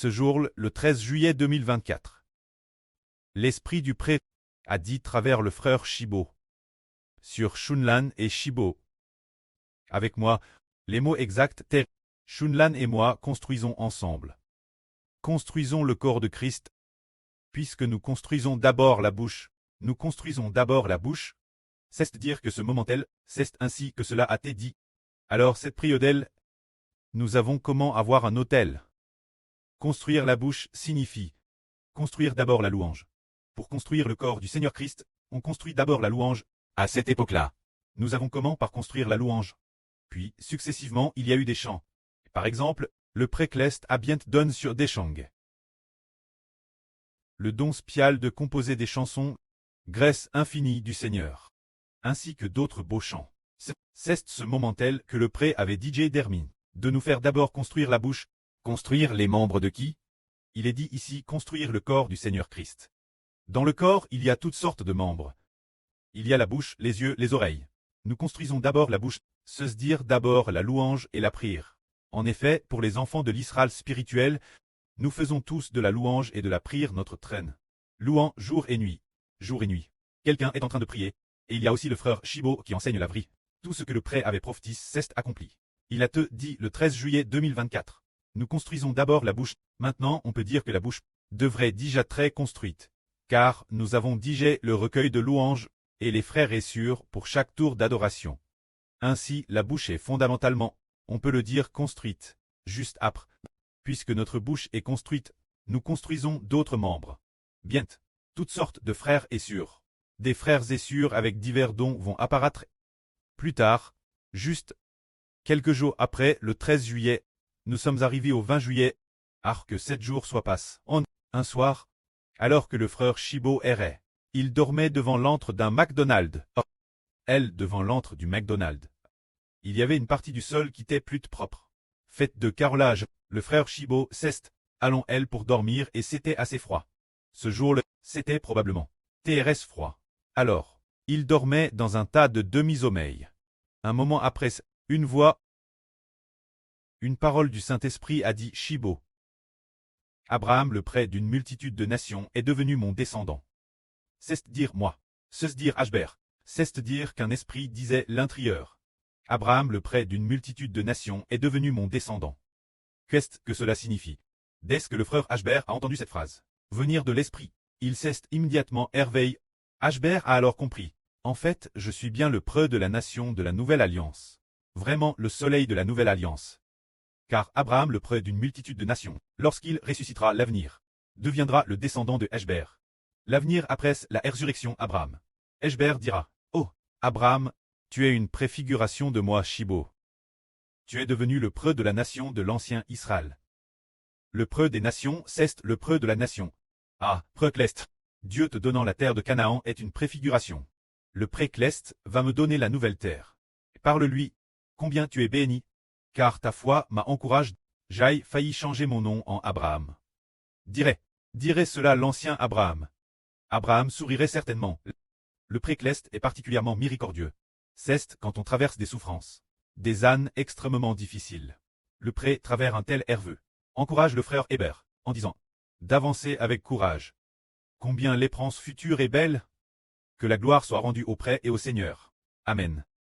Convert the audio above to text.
Ce jour, le 13 juillet 2024. L'esprit du pré a dit travers le frère Shibo. Sur Shunlan et Shibo. Avec moi, les mots exacts étaient Shunlan et moi construisons ensemble. Construisons le corps de Christ. Puisque nous construisons d'abord la bouche, nous construisons d'abord la bouche. C'est-à-dire que ce moment-là, c'est ainsi que cela a été dit. Alors cette priodelle, nous avons comment avoir un autel. Construire la bouche signifie construire d'abord la louange. Pour construire le corps du Seigneur Christ, on construit d'abord la louange. À cette époque-là, nous avons comment par construire la louange. Puis, successivement, il y a eu des chants. Par exemple, le précleste a bien donné sur des chants. Le don spécial de composer des chansons, grâce infinie du Seigneur, ainsi que d'autres beaux chants. C'est ce moment tel que le pré avait DJ Dermin, de nous faire d'abord construire la bouche. Construire les membres de qui? Il est dit ici construire le corps du Seigneur Christ. Dans le corps, il y a toutes sortes de membres. Il y a la bouche, les yeux, les oreilles. Nous construisons d'abord la bouche, se dire d'abord la louange et la prière. En effet, pour les enfants de l'Israël spirituel, nous faisons tous de la louange et de la prière notre traîne. Louant jour et nuit. Jour et nuit. Quelqu'un est en train de prier. Et il y a aussi le frère Shibo qui enseigne la vraie. Tout ce que le pré avait prophétisé s'est accompli. Il a te dit le 13 juillet 2024. Nous construisons d'abord la bouche. Maintenant, on peut dire que la bouche devrait déjà très construite. Car nous avons digé le recueil de louanges et les frères et sûrs pour chaque tour d'adoration. Ainsi, la bouche est fondamentalement, on peut le dire, construite. Juste après. Puisque notre bouche est construite, nous construisons d'autres membres. Bien, toutes sortes de frères et sûrs. Des frères et sûrs avec divers dons vont apparaître. Plus tard, juste quelques jours après, le 13 juillet, nous sommes arrivés au 20 juillet, que 7 jours soient passés. Un soir, alors que le frère Shibo errait, il dormait devant l'antre d'un McDonald's. Elle devant l'antre du McDonald's. Il y avait une partie du sol qui était plus propre. Faite de carrelage, le frère Shibo s'est, allons elle pour dormir et c'était assez froid. Ce jour-là, c'était probablement TRS froid. Alors, il dormait dans un tas de demi-sommeil. Un moment après, une voix, une parole du Saint-Esprit a dit Shibo. Abraham, le près d'une multitude de nations, est devenu mon descendant. C'est dire moi. C'est dire Ashber. C'est dire qu'un esprit disait l'intérieur. Abraham, le près d'une multitude de nations, est devenu mon descendant. Qu'est-ce que cela signifie? Dès que le frère Ashber a entendu cette phrase venir de l'esprit, il s'est immédiatement éveillé. Ashber a alors compris. En fait, je suis bien le preux de la nation de la nouvelle alliance. Vraiment le soleil de la nouvelle alliance. Car Abraham, le près d'une multitude de nations, lorsqu'il ressuscitera l'avenir, deviendra le descendant de Ashber. L'avenir après la résurrection Abraham. Ashber dira, oh, Abraham, tu es une préfiguration de moi Shibo. Tu es devenu le preux de la nation de l'ancien Israël. Le preux des nations, c'est le preux de la nation. Précleste. Dieu te donnant la terre de Canaan est une préfiguration. Le précleste va me donner la nouvelle terre. Parle-lui. Combien tu es béni. Car ta foi m'a encouragé. J'ai failli changer mon nom en Abraham. Dirait cela l'ancien Abraham. Abraham sourirait certainement. Le précleste est particulièrement miséricordieux. C'est quand on traverse des souffrances. Des ânes extrêmement difficiles. Le pré travers un tel herveux. Encourage le frère Hébert, en disant d'avancer avec courage. Combien l'épérance future est belle. Que la gloire soit rendue au pré et au Seigneur. Amen.